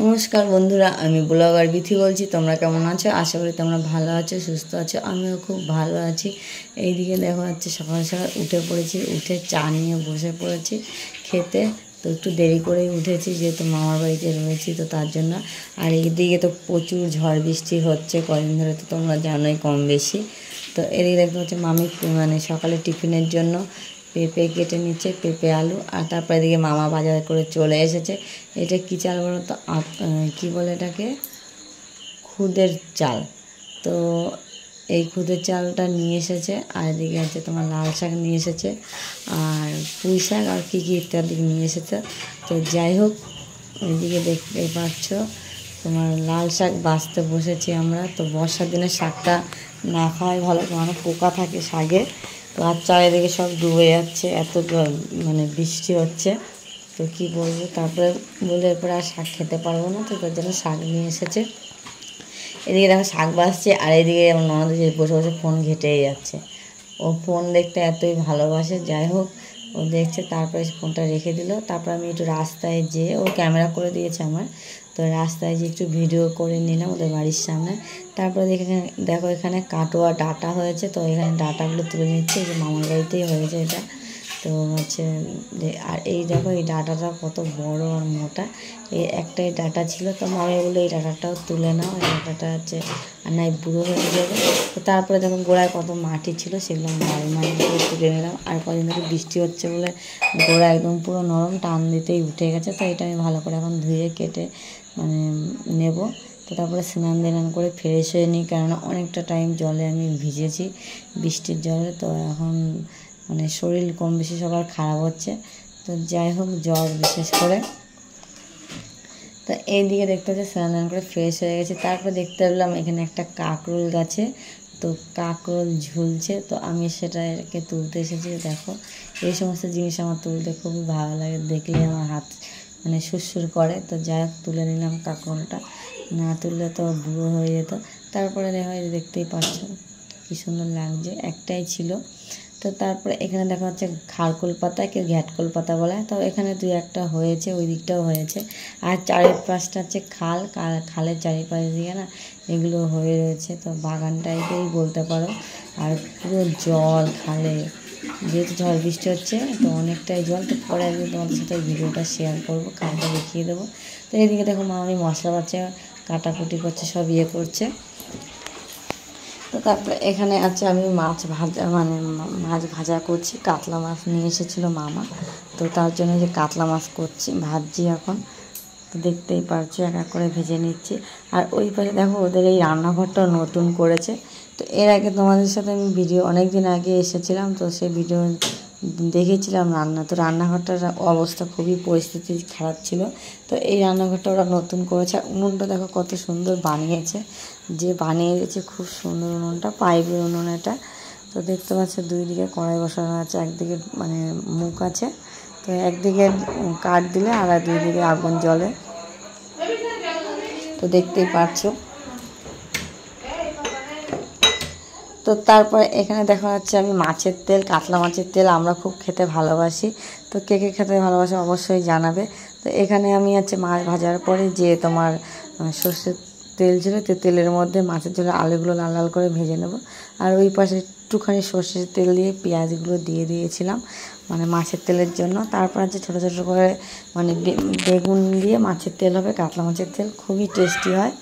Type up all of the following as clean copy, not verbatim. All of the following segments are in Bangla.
নমস্কার বন্ধুরা, আমি ব্লগার বিথি বলছি। তোমরা কেমন আছো? আশা করি তোমরা ভালো আছো, সুস্থ আছো। আমিও খুব ভালো আছি। এইদিকে দেখো হচ্ছে সকাল সকাল উঠে পড়েছি, উঠে চা নিয়ে বসে পড়েছি খেতে। তো একটু দেরি করেই উঠেছি যেহেতু মামার বাড়িতে রয়েছি, তো তার জন্য। আর এইদিকে তো প্রচুর ঝড় বৃষ্টি হচ্ছে কদিন ধরে, তো তোমরা জানোই কম বেশি। তো এদিকে দেখতে হচ্ছে মামি মানে সকালে টিফিনের জন্য পেঁপে কেটে নিচ্ছে, পেঁপে আলু। আর তারপরে এদিকে মামা বাজার করে চলে এসেছে। এটা কী চাল বলো তো? কী বলে এটাকে? খুদের চাল। তো এই খুদের চালটা নিয়ে এসেছে। আর এদিকে আছে তোমার লাল শাক নিয়ে এসেছে, আর পুঁই শাক, আর কী কী ইত্যাদি নিয়ে এসেছে। তো যাই হোক, এইদিকে দেখতে পাচ্ছ তোমার লাল শাক বাছতে বসেছি আমরা। তো বর্ষার দিনে শাকটা না খাওয়াই ভালো, মানে পোকা থাকে শাকে। তো আর চারিদিকে সব ডুবে যাচ্ছে, এত মানে বৃষ্টি হচ্ছে। তো কী বলবো, তারপরে বলে এরপরে আর শাক খেতে পারবো না, তো তার জন্য শাক নিয়ে এসেছে। এদিকে দেখো শাক বাছছে, আর এদিকে আমার ননদ বসে বসে ফোন ঘেঁটেই যাচ্ছে। ও ফোন দেখতে এতই ভালোবাসে। যাই হোক, ও দেখছে, তারপরে ফোনটা রেখে দিল। তারপর আমি একটু রাস্তায় যেয়ে, ও ক্যামেরা করে দিয়েছে আমার, তো রাস্তায় যে একটু ভিডিও করে নিলাম ওদের বাড়ির সামনে। তারপরে দেখো এখানে কাটোয়া ডাটা হয়েছে, তো এখানে ডাটাগুলো তুলে নিচ্ছে। যে মামার বাড়িতেই হয়েছে এটা। তো হচ্ছে আর এই দেখো এই ডাটাটা কত বড় আর মোটা। এই একটাই ডাটা ছিল, তো মামি বললো এই ডাটাটাও তুলে নাও, এই ডাটাটা হচ্ছে আর নাই বুড়ো হয়ে যাবে। তো তারপরে দেখো গোড়ায় কত মাটি ছিল, সেগুলো মাটি করে তুলে নিলাম। আর কদিন ধরে বৃষ্টি হচ্ছে বলে গোড়া একদম পুরো নরম, টান দিতেই উঠে গেছে। তো এটা আমি ভালো করে এখন ধুয়ে কেটে মানে নেব। তো তারপরে স্নান করে ফ্রেশ হয়ে নিই, কেননা অনেকটা টাইম জলে আমি ভিজেছি বৃষ্টির জলে। তো এখন মানে শরীর কম বেশি সবার খারাপ হচ্ছে। তো যাই হোক, জ্বর বিশেষ করে। তো এইদিকে দেখতে হচ্ছে স্নান করে ফ্রেশ হয়ে গেছে। তারপর দেখতে পেলাম এখানে একটা কাঁকরোল গাছে, তো কাঁকরোল ঝুলছে। তো আমি সেটাকে তুলতে এসেছি। দেখো এই সমস্ত জিনিস আমার তুলতে খুবই ভালো লাগে, দেখলে আমার হাত মানে সুরসুর করে। তো যাই হোক, তুলে নিলাম কাঁকরোলটা, না তুললে তো বুড়ো হয়ে যেত। তারপরে দেখতেই পাচ্ছ কী সুন্দর লাগছে, একটাই ছিল। তো তারপরে এখানে দেখা যাচ্ছে খারকোল পাতা, কেউ ঘ্যাটকোল পাতা বলে। তো এখানে দুই একটা হয়েছে, ওই দিকটাও হয়েছে। আর চারিপাশটা হচ্ছে খালের চারিপাশ দিয়ে না এগুলো হয়ে রয়েছে। তো বাগান টাইপেরই বলতে পারো। আর পুরো জল খালে, যেহেতু ঝড় বৃষ্টি হচ্ছে তো অনেকটাই জল। তো পরে একদিন তোমাদের সাথে ভিডিওটা শেয়ার করবো, খালটা দেখিয়ে দেবো। তো এদিকে দেখো মামি মশলা বাচ্চা কাটাকুটি করছে, সব করছে। তো তারপরে এখানে আছে আমি মাছ ভাজা করছি। কাতলা মাছ নিয়ে এসেছিলো মামা, তো তার জন্য যে কাতলা মাছ ভাজছি এখন। তো দেখতেই পারছো এক এক করে ভেজে নিচ্ছি। আর ওই পাশে দেখো ওদের এই রান্নাঘরটাও নতুন করেছে। তো এর আগে তোমাদের সাথে আমি অনেক দিন আগে এসেছিলাম, তো সেই ভিডিও দেখেছিলাম তো রান্নাঘরটার অবস্থা খুবই পরিস্থিতি খারাপ ছিল। তো এই রান্নাঘরটা ওরা নতুন করেছে। উনুনটা দেখো কত সুন্দর বানিয়েছে, যে বানিয়েছে খুব সুন্দর উনুনটা, পাইপের উনুন এটা। তো দেখতে পাচ্ছ দুই দিকে কড়াই বসানো আছে, একদিকে মানে মুখ আছে। তো একদিকে কাঠ দিলে আর দুই দিকে আগুন জ্বলে, তো দেখতেই পাচ্ছ। তো তারপরে এখানে দেখা যাচ্ছে আমি মাছের তেল, কাতলা মাছের তেল আমরা খুব খেতে ভালোবাসি। তো কে কে খেতে ভালোবাসে অবশ্যই জানাবে। তো এখানে আমি মাছ ভাজার পরে যে তোমার সর্ষের তেল ছিল, তো তেলের মধ্যে মাছের ঝোলে আলুগুলো লাল লাল করে ভেজে নেব। আর ওই পাশে একটুখানি সর্ষের তেল দিয়ে পেঁয়াজগুলো দিয়ে দিয়েছিলাম মানে মাছের তেলের জন্য। তারপর ছোটো ছোটো করে মানে বেগুন দিয়ে মাছের তেল হবে, কাতলা মাছের তেল, খুবই টেস্টি হয়।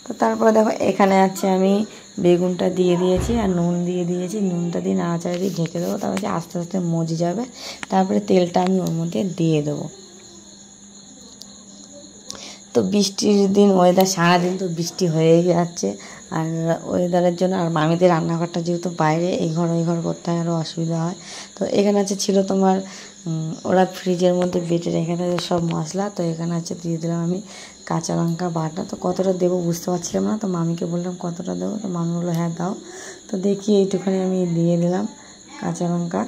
তো তারপরে দেখো এখানে আমি বেগুনটা দিয়ে দিয়েছি আর নুন দিয়ে দিয়েছি। নুনটা দিয়ে নাড়াচাড়া দিয়ে ঢেকে দেবো, তারপরে আস্তে আস্তে মজে যাবে। তারপরে তেলটা আমি ওর মধ্যে দিয়ে দেবো। তো বৃষ্টির দিন, ওয়েদার সারাদিন তো বৃষ্টি হয়েই যাচ্ছে। আর ওয়েদারের জন্য আর মামিদের রান্নাঘরটা যেহেতু বাইরে, এই ঘর ওই ঘর করতে হয়, আরও অসুবিধা হয়। তো এখানে ছিল তোমার ওরা ফ্রিজের মধ্যে বেটে রেখে দেয় সব মশলা। তো এখানে দিয়ে দিলাম আমি কাঁচা লঙ্কা বাটা। তো কতটা দেবো বুঝতে পারছিলাম না, তো মামিকে বললাম কতটা দেবো, তো মামি বললো হ্যাঁ দাও। তো দেখি এইটুখানি আমি দিয়ে দিলাম কাঁচা লঙ্কা।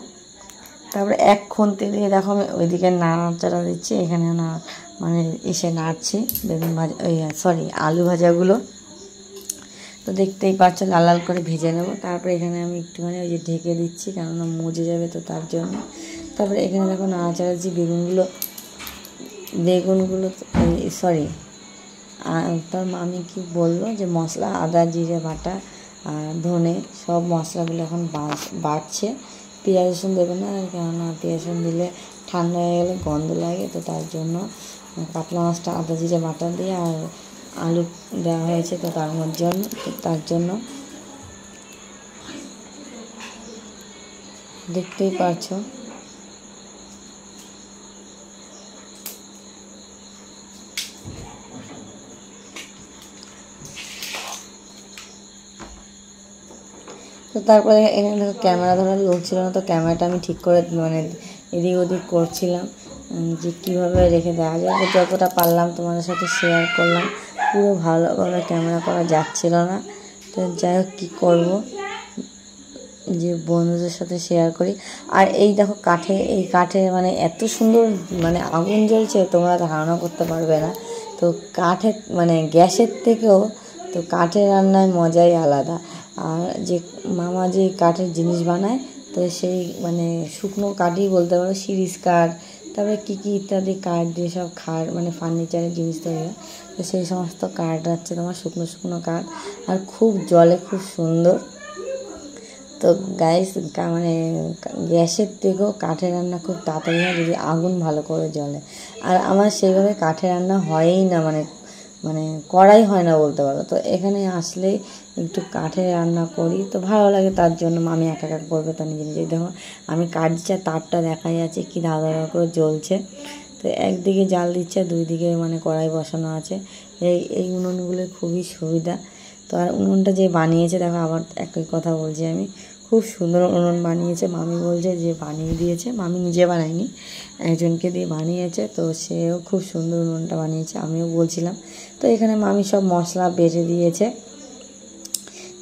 তারপরে এক খুন্তি দিয়ে দেখো আমি ওইদিকে নাড়াচাড়া দিচ্ছি, এখানে মানে এসে নাড়ছি বেগুন ভাজা, আলু ভাজাগুলো। তো দেখতেই পাচ্ছ লাল লাল করে ভেজে নেব। তারপরে এখানে আমি একটুখানি ঢেকে দিচ্ছি, কেননা মজে যাবে, তো তার জন্য। তারপরে এখানে দেখো নাড়াচাড়া দিচ্ছি বেগুনগুলো আর তার মামি কি বললো যে মশলা আদা জিরে বাটা আর ধনে সব মশলাগুলো এখন বাটছে। পেঁয়াজ রসুন দেবে না, কেননা পেঁয়াজ রসুন দিলে ঠান্ডা হয়ে গেলে গন্ধ লাগে, তো তার জন্য কাতলা মাছটা আদা জিরে বাটা দিয়ে আর আলু দেওয়া হয়েছে, তো তার জন্য দেখতেই পারছো। তো তারপরে এখানে দেখো ক্যামেরা ধরার লোক ছিল না, তো ক্যামেরাটা আমি ঠিক করে মানে এদিক ওদিক করছিলাম যে কীভাবে রেখে দেওয়া যায়। তো যতটা পারলাম তোমাদের সাথে শেয়ার করলাম, পুরো ভালোভাবে ক্যামেরা করা যাচ্ছিল না। তো যাই হোক কী করবো, যে বন্ধুদের সাথে শেয়ার করি। আর এই দেখো এই কাঠে মানে এত সুন্দর মানে আগুন জ্বলছে, তোমরা ধারণা করতে পারবে না। তো কাঠের মানে গ্যাসের থেকেও তো কাঠের রান্নায় মজাই আলাদা। আর যে মামা যে কাঠের জিনিস বানায়, তো সেই মানে শুকনো কাঠই বলতে পারো, সিরিজ কাঠ, তারপরে কী ইত্যাদি কাঠ দিয়ে সব মানে ফার্নিচারের জিনিস তৈরি হয়। তো সেই সমস্ত কাঠ হচ্ছে তোমার শুকনো কাঠ, আর খুব জলে খুব সুন্দর। তো গাইস মানে গ্যাসের থেকেও কাঠের রান্না খুব তাড়াতাড়ি হয় যদি আগুন ভালো করে জ্বলে। আর আমার সেইভাবে কাঠের রান্না হয়ই না, মানে করাই হয় না বলতে পারো। তো এখানে আসলে একটু কাঠের রান্না করি, তো ভালো লাগে, তার জন্য আমি একা করবে তো নিজে দেখো আমি কাঠ দিচ্ছি, তারটা দেখা যাচ্ছে কি ধাঁধা করে জ্বলছে। তো একদিকে জাল দিচ্ছে, দুই দিকে মানে কড়াই বসানো আছে। এই উনুনগুলো খুবই সুবিধা। তো আর উনুনটা যে বানিয়েছে দেখো, আবার একই কথা বলছি আমি, খুব সুন্দর উনুন বানিয়েছে। মামি বলছে যে বানিয়ে দিয়েছে, মামি নিজে বানায়নি, একজনকে দিয়ে বানিয়েছে। তো সেও খুব সুন্দর উনুনটা বানিয়েছে, আমিও বলছিলাম। তো এখানে মামি সব মশলা বেটে দিয়েছে,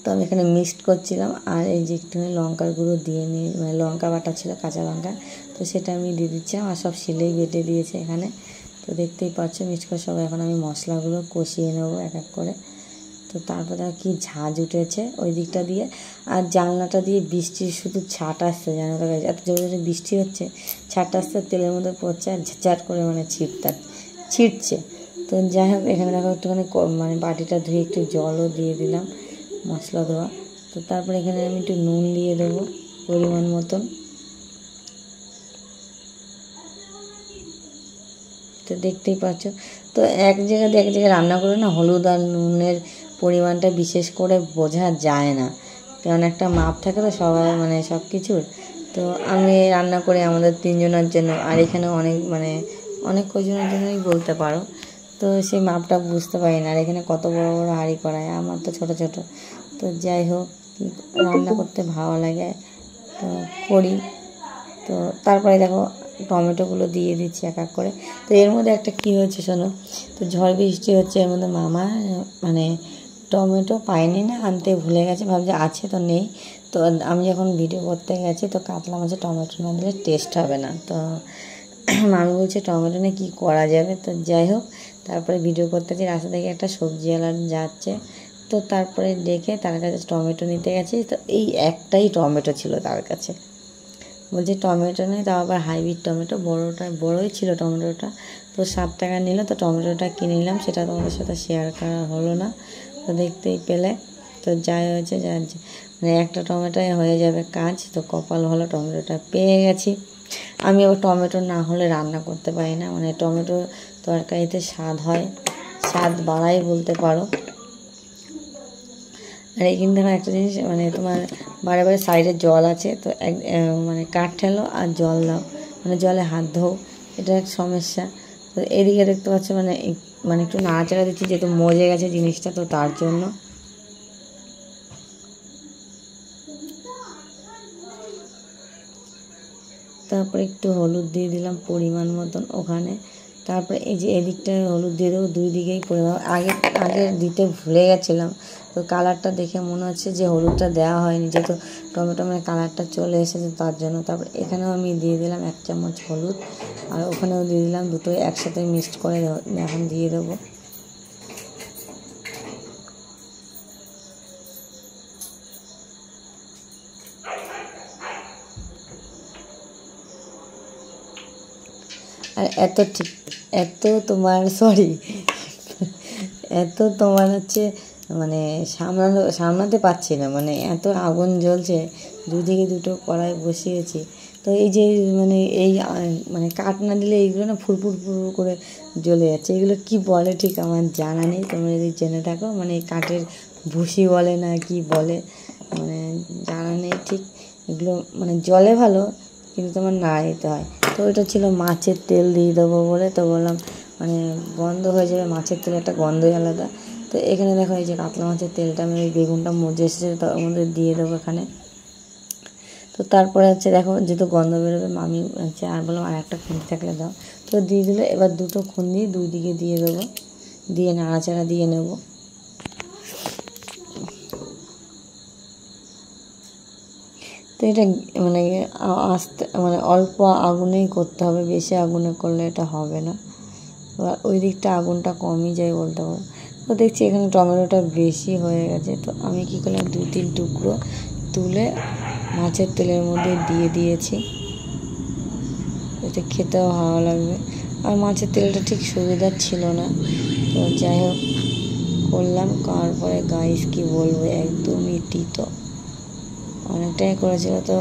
তো আমি এখানে মিক্সড করছিলাম। আর এই যে একটুখানি লঙ্কার গুঁড়ো দিয়ে নিয়ে মানে লঙ্কা বাটা ছিল কাঁচা লঙ্কা, তো সেটা আমি দিয়ে দিচ্ছিলাম। আর সব শিলেই বেটে দিয়েছে এখানে। তো দেখতেই পাচ্ছ মিক্সড করে সব এখন আমি মশলাগুলো কষিয়ে নেবো এক এক করে। তো তারপরে কি ঝাঁজ উঠেছে ওই দিকটা দিয়ে, আর জানলাটা দিয়ে বৃষ্টির শুধু ছাট আসছে, জানলাটা এত জোরে জোরে বৃষ্টি হচ্ছে, ছাট আসতে তেলের মধ্যে পড়ছে আর ঝাঁট করে মানে ছিটছে। তো যাই হোক এখানে দেখো একটুখানি মানে বাটিটা ধুয়ে একটু জলও দিয়ে দিলাম মশলা দেওয়া। তো তারপরে এখানে আমি একটু নুন দিয়ে দেবো পরিমাণ মতন। তো দেখতেই পাচ্ছ, তো এক জায়গায় রান্না করে না হলুদ আর নুনের পরিমাণটা বিশেষ করে বোঝা যায় না, কারণ একটা মাপ থাকে তো সবাই মানে সব কিছুর। তো আমি রান্না করি আমাদের 3 জনের জন্য, আর এখানে অনেক কজনের জন্যই বলতে পারো। তো সেই মাপটা বুঝতে পারি না। আর এখানে কত বড় বড় হাঁড়ি কড়াই, আমার তো ছোট ছোট। তো যাই হোক রান্না করতে ভালো লাগে, তো করি। তো তারপরে দেখো টমেটোগুলো দিয়ে দিচ্ছি এক এক করে। তো এর মধ্যে একটা কী হয়েছে শোনো, তো ঝড় বৃষ্টি হচ্ছে, এর মধ্যে মামা মানে টমেটো পায়নি না, আনতে ভুলে গেছে, ভাবছে আছে তো নেই। তো আমি যখন ভিডিও করতে গেছি, তো কাতলা মাছে টমেটো না দিলে টেস্ট হবে না। তো মামি বলছে টমেটো নিয়ে কী করা যাবে। তো যাই হোক তারপরে ভিডিও করতে গিয়ে রাস্তা থেকে একটা সবজিওয়ালা যাচ্ছে, তো তারপরে দেখে তার কাছে টমেটো নিতে গেছি। তো এই একটাই টমেটো ছিল তার কাছে, বলছে টমেটো নেই, তাও আবার হাইব্রিড টমেটো, বড়োই ছিল টমেটোটা। তো 7 টাকা নিল, তো টমেটোটা কিনে নিলাম, সেটা তোমাদের সাথে শেয়ার করা হলো না, তো দেখতেই পেলে। তো যাই হয়েছে মানে একটা টমেটোয় হয়ে যাবে কাজ। তো কপাল ভালো টমেটোটা পেয়ে গেছি। আমি আবার টমেটো না হলে রান্না করতে পারি না, মানে টমেটো তরকারিতে স্বাদ বাড়াই বলতে পারো। আর এইখানে দেখো একটা জিনিস, মানে তোমার বারে বারে সাইডে জল আছে, তো মানে কাঠ ঠেলো আর জল দাও, মানে জলে হাত ধোও, এটা এক সমস্যা। তো এদিকে দেখতে পাচ্ছ মানে একটু নাড়াচাড়া দিচ্ছি, যেহেতু মজে গেছে জিনিসটা, তো তার জন্য। তারপরে একটু হলুদ দিয়ে দিলাম পরিমাণ মতন ওখানে। তারপরে এই যে এদিকটায় হলুদ দিয়ে দেবো, দুই দিকেই পরিমাণ। আগে দিতে ভুলে গেছিলাম, তো কালারটা দেখে মনে হচ্ছে যে হলুদটা দেওয়া হয়নি, যেহেতু টমেটো মানে কালারটা চলে এসেছে তার জন্য। তারপর এখানেও আমি দিয়ে দিলাম 1 চামচ হলুদ, আর ওখানেও দিয়ে দিলাম, দুটোই একসাথে মিক্সড করে এখন দিয়ে দেবো। আর এত তোমার এত তোমার হচ্ছে মানে সামলাতে পারছি না, মানে এত আগুন জ্বলছে, দুদিকে দুটো কড়াই বসিয়েছি। তো এই যে মানে এই মানে কাঠ না দিলে এইগুলো না ফুরফুর ফুরফুর করে জ্বলে যাচ্ছে। এগুলো কি বলে ঠিক আমার জানা নেই, তোমরা যদি জেনে থাকো, মানে এই কাঠের ভুসি বলে না কি বলে, মানে জানা নেই ঠিক। এগুলো মানে জলে ভালো, কিন্তু তোমার নাড়া দিতে হয়। তো এটা ছিল মাছের তেল দিয়ে দেবো বলে, তো বললাম মানে গন্ধ হয়ে যাবে, মাছের তেল একটা গন্ধই আলাদা। তো এখানে দেখো এই যে কাতলা মাছের তেলটা আমি ওই বেগুনটা মজে এসেছে তার মধ্যে দিয়ে দেবো এখানে। তো তারপরে হচ্ছে দেখো যেহেতু গন্ধ বেরোবে, আমি হচ্ছে আর বললাম আর একটা খুন্তি থাকলে দাও, তো দিয়ে দিলে। এবার দুটো খুন্তি দুই দিকে দিয়ে দেবো, দিয়ে নাড়াচাড়া দিয়ে নেব। তো এটা মানে আস্তে মানে অল্প আগুনেই করতে হবে, বেশি আগুনে করলে এটা হবে না। এবার ওই দিকটা আগুনটা কমই যায় বলতে পারো। তো দেখছি এখানে টমেটোটা বেশি হয়ে গেছে, তো আমি কী করলাম 2-3 টুকরো তুলে মাছের তেলের মধ্যে দিয়ে দিয়েছি, এতে খেতেও ভালো লাগবে। আর মাছের তেলটা ঠিক সুবিধার ছিল না, তো যাই হোক করলাম। করার পরে গাইস কি বলবো, একদমই তিতো, অনেকটাই করেছিল। তো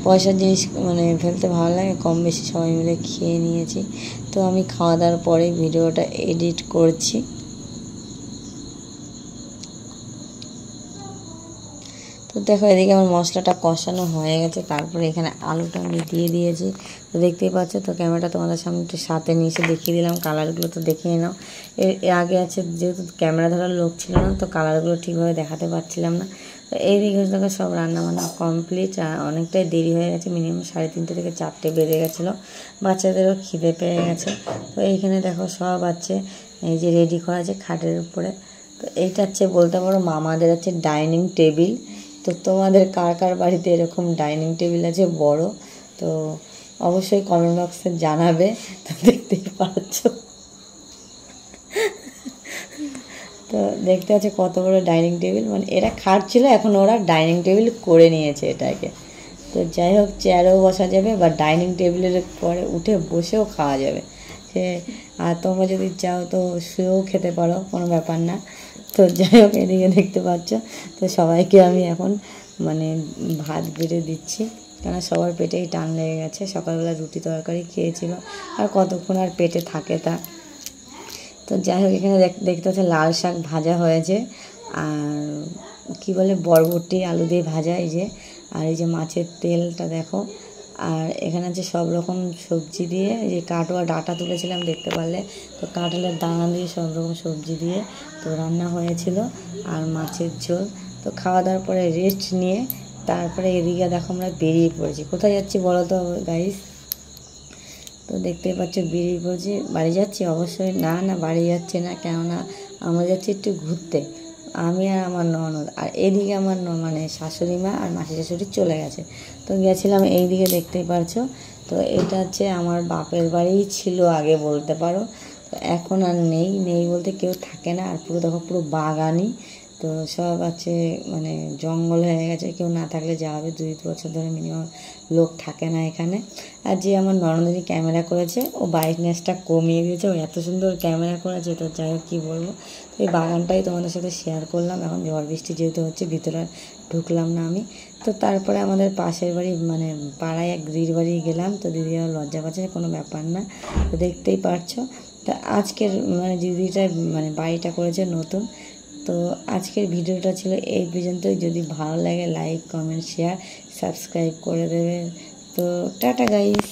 পয়সার জিনিস মানে ফেলতে ভালো লাগে, কম বেশি সবাই মিলে খেয়ে নিয়েছি। তো আমি খাওয়া দাওয়ার পরে ভিডিওটা এডিট করছি। তো দেখো এদিকে আমার মশলাটা কষানো হয়ে গেছে, তারপরে এখানে আলুটা আমি দিয়ে দিয়েছি। তো দেখতেই পাচ্ছ, তো ক্যামেরাটা তোমাদের সামনে একটু সাথে নিয়ে এসে দেখিয়ে দিলাম, কালারগুলো তো দেখিয়ে নাও। এর আগে আছে যেহেতু ক্যামেরা ধরার লোক ছিল না, তো কালারগুলো ঠিকভাবে দেখাতে পারছিলাম না। তো এই দিকে দেখো সব রান্নাবান্না কমপ্লিট, আর অনেকটাই দেরি হয়ে গেছে, মিনিমাম 3:30 থেকে 4টে বেজে গেছিলো। বাচ্চাদেরও খিদে পেয়ে গেছে। তো এইখানে দেখো সব আছে, এই যে রেডি করা আছে খাটের উপরে। তো এইটা হচ্ছে বলতে পারো মামাদের হচ্ছে ডাইনিং টেবিল। তো তোমাদের কার কার বাড়িতে এরকম ডাইনিং টেবিল আছে বড়, তো অবশ্যই কমেন্ট বক্সে জানাবে। তো দেখতেই পাচ্ছ, তো দেখতে আছে কত বড় ডাইনিং টেবিল, মানে এরা খাট ছিল, এখন ওরা ডাইনিং টেবিল করে নিয়েছে এটাকে। তো যাই হোক চেয়ারেও বসা যাবে বা ডাইনিং টেবিলের পরে উঠে বসেও খাওয়া যাবে সে। আর তোমরা যদি চাও তো শুয়েও খেতে পারো, কোনো ব্যাপার না। তো যাই হোক এদিকে দেখতে পাচ্ছ, তো সবাইকে আমি এখন মানে ভাত বেড়ে দিচ্ছি, কেন সবার পেটেই টান লেগে গেছে। সকালবেলা রুটি তরকারি খেয়েছিল, আর কতক্ষণ আর পেটে থাকে তা। তো যাই হোক এখানে দেখতে হচ্ছে লাল শাক ভাজা হয়েছে, আর কি বলে বরবটি আলু দিয়ে ভাজা, এই যে। আর এই যে মাছের তেলটা দেখো, আর এখানে আছে সব রকম সবজি দিয়ে, এই যে কাটোয়া ডাঁটা তুলেছিলাম দেখতে পারলে, তো কাঁঠালের দানা দিয়ে সব রকম সবজি দিয়ে তো রান্না হয়েছিল, আর মাছের ঝোল। তো খাওয়া দাওয়ার পরে রেস্ট নিয়ে তারপরে এদিকে দেখো আমরা বেরিয়ে পড়েছি। কোথায় যাচ্ছি বলো তো গাইস? তো দেখতেই পাচ্ছ বেরিয়ে পড়ছি, বাড়ি যাচ্ছি অবশ্যই না, বাড়ি যাচ্ছে না, কেননা আমরা যাচ্ছি একটু ঘুরতে, আমি আর আমার ননদ। আর এইদিকে আমার মানে শাশুড়ি মা আর মাসি শাশুড়ি চলে গেছে। তো গেছিলাম এইদিকে দেখতেই পারছো। তো এটা হচ্ছে আমার বাপের বাড়িই ছিল আগে বলতে পারো, তো এখন আর নেই বলতে কেউ থাকে না। আর পুরো দেখো পুরো বাগানই, তো সব আছে মানে জঙ্গল হয়ে গেছে, কেউ না থাকলে যাওয়া 2 বছর ধরে মিনিমাম লোক থাকে না এখানে। আর যে আমার ননদিনী ক্যামেরা করেছে, ও ব্রাইটনেসটা কমিয়ে দিয়েছে, ও এত সুন্দর ক্যামেরা করেছে। তো যাই হোক কী বলবো, তো এই বাগানটাই তোমাদের সাথে শেয়ার করলাম। এখন ঝড় বৃষ্টি যেহেতু হচ্ছে, ভিতরে ঢুকলাম না আমি। তো তারপরে আমাদের পাশের বাড়ি মানে পাড়ায় এক দিদির বাড়ি গেলাম, তো দিদিরা লজ্জা পাচ্ছে, কোনো ব্যাপার না। তো দেখতেই পারছো, তা আজকের মানে দিদিটা মানে বাড়িটা করেছে নতুন। তো আজকের ভিডিওটা ছিল এই পর্যন্তই। যদি ভালো লাগে লাইক কমেন্ট শেয়ার সাবস্ক্রাইব করে দেবে। তো টাটা গাইস।